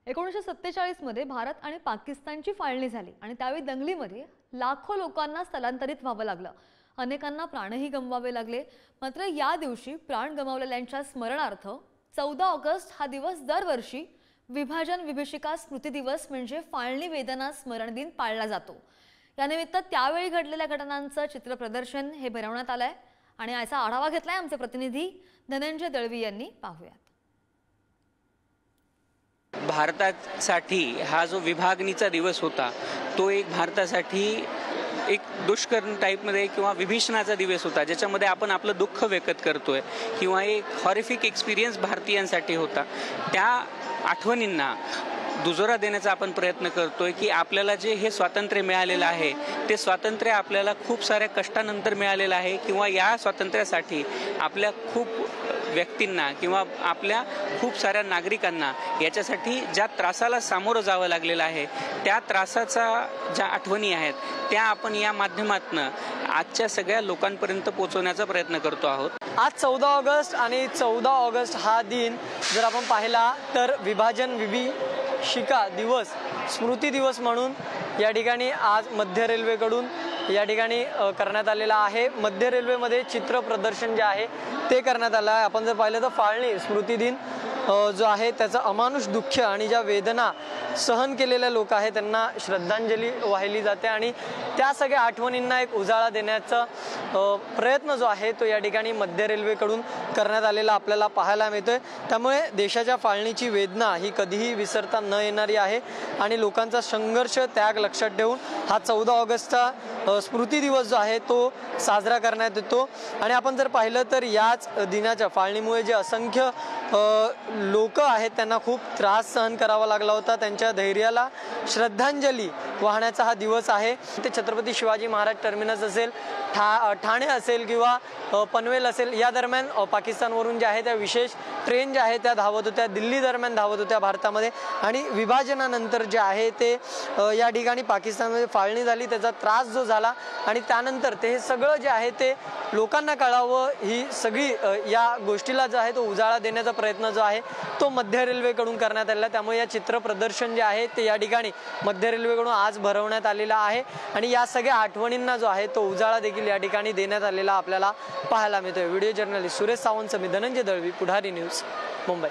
1947 मध्ये भारत आणि पाकिस्तानची फाळणी झाली आणि त्यावेळी दंगलीमध्ये लाखो लोकांना स्थलांतरित व्हावं लागलं। अनेकांना प्राणही गमवावे लागले। मात्र या दिवशी प्राण गमावलेल्यांच्या स्मरणार्थ 14 ऑगस्ट हा दिवस दरवर्षी विभाजन विभीषिका स्मृती दिवस म्हणजे फाळणी वेदना स्मरण दिन पाळला जातो। यानिमित्त त्यावेळी घडलेल्या घटनांचं चित्र प्रदर्शन हे भरवण्यात आलंय आणि याचा आढावा घेतलाय आमचे प्रतिनिधी धनंजय दळवी यांनी। पाहूयात। भारतासाठी हा जो विभागणीचा दिवस होता तो एक भारतासाठी एक दुष्कर्म टाईपमध्ये किंवा विभीषणाचा दिवस होता, ज्याच्यामध्ये आपण आपलं दुःख व्यक्त करतोय किंवा एक हॉरिफिक एक्सपिरियन्स भारतीयांसाठी होता। त्या आठवणींना दुजोरा देण्याचा आपण प्रयत्न करतोय की आपल्याला जे हे स्वातंत्र्य मिळालेलं आहे ते स्वातंत्र्य आपल्याला खूप साऱ्या कष्टानंतर मिळालेलं आहे किंवा या स्वातंत्र्यासाठी आपल्या खूप व्यक्तींना किंवा आपल्या खूप साऱ्या नागरिकांना याच्यासाठी ज्या त्रासाला सामोरं जावं लागलेलं आहे त्या त्रासाचा ज्या आठवणी आहेत त्या आपण या माध्यमातून आजच्या सगळ्या लोकांपर्यंत पोहोचवण्याचा प्रयत्न करतो आहोत। आज 14 ऑगस्ट आणि 14 ऑगस्ट हा दिन जर आपण पाहिला तर विभाजन विभीषिका दिवस स्मृती दिवस म्हणून या ठिकाणी आज मध्य रेल्वेकडून या ठिकाणी करण्यात आलेला आहे। मध्य रेल्वेमध्ये चित्र प्रदर्शन जे आहे ते करण्यात आलं आहे। आपण जर पाहिलं तर फाळणी स्मृती दिन जो आहे त्याचं अमानुष दुःख आणि ज्या वेदना सहन केलेल्या लोक आहेत त्यांना श्रद्धांजली वाहिली जाते आणि त्या सगळ्या आठवणींना एक उजाळा देण्याचा प्रयत्न जो आहे तो या ठिकाणी मध्य रेल्वेकडून करण्यात आलेला आपल्याला पाहायला मिळतोय। त्यामुळे देशाच्या फाळणीची वेदना ही कधीही विसरता न येणारी आहे आणि लोकांचा संघर्ष त्याग लक्षात ठेवून हा 14 ऑगस्टचा स्मृती दिवस जो आहे तो साजरा करण्यात येतो। आणि आपण जर पाहिलं तर याच दिनाच्या फाळणीमुळे जे असंख्य लोक आहेत त्यांना खूप त्रास सहन करावा लागला होता, त्यांच्या धैर्याला श्रद्धांजली वाहण्याचा हा दिवस आहे। ते छत्रपती शिवाजी महाराज टर्मिनस असेल, ठाणे असेल किंवा पनवेल असेल, या दरम्यान पाकिस्तानवरून जे आहे त्या विशेष ट्रेन ज्या आहेत त्या धावत होत्या, दिल्ली दरम्यान धावत होत्या भारतामध्ये। आणि विभाजनानंतर जे आहे ते या ठिकाणी पाकिस्तानमध्ये फाळणी झाली, त्याचा त्रास जो झाला आणि त्यानंतर ते हे सगळं जे आहे ते लोकांना कळावं ही सगळी या गोष्टीला जो आहे तो उजाळा देण्याचा प्रयत्न जो आहे तो मध्य रेल्वेकडून करण्यात आलेला। त्यामुळे या चित्र प्रदर्शन जे आहे ते या ठिकाणी मध्य रेल्वेकडून आज भरवण्यात आलेला आहे आणि या सगळ्या आठवणींना जो आहे तो उजाळा देखील या ठिकाणी देण्यात आलेला आपल्याला पाहायला मिळतोय। व्हिडिओ जर्नलिस्ट सुरेश सावंत, मी धनंजय दळवी, पुढारी न्यूज, मुंबई।